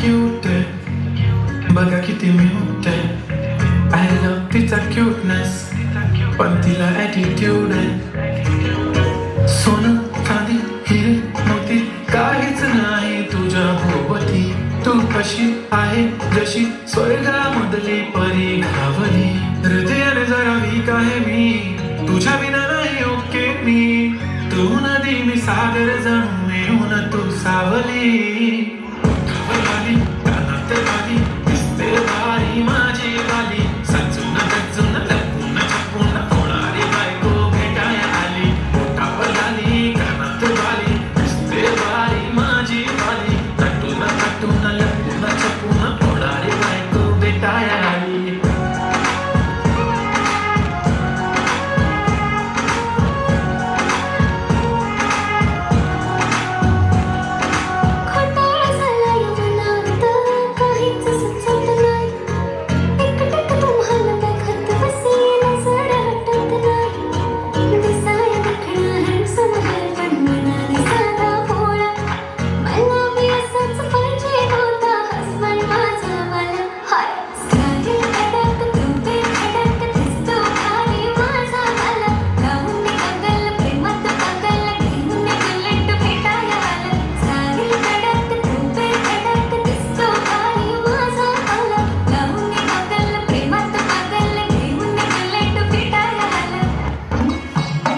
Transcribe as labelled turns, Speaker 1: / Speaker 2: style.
Speaker 1: Cute आहे, बघा किती म्यूट आहे. आय लव्ह तिचा क्यूटनेस, पण तिला ॲटिट्यूड आहे. सोनं चांदी हिरे मोती काहीच नाही तुझ्या भोवती. तू कशी आहे जशी स्वर्गामधली परी घावली. हृदयाने जरा वीक आहे मी, तुझ्या विना नाही ओके मी. तू नदी मी सागर जणू मिळून तू सावली.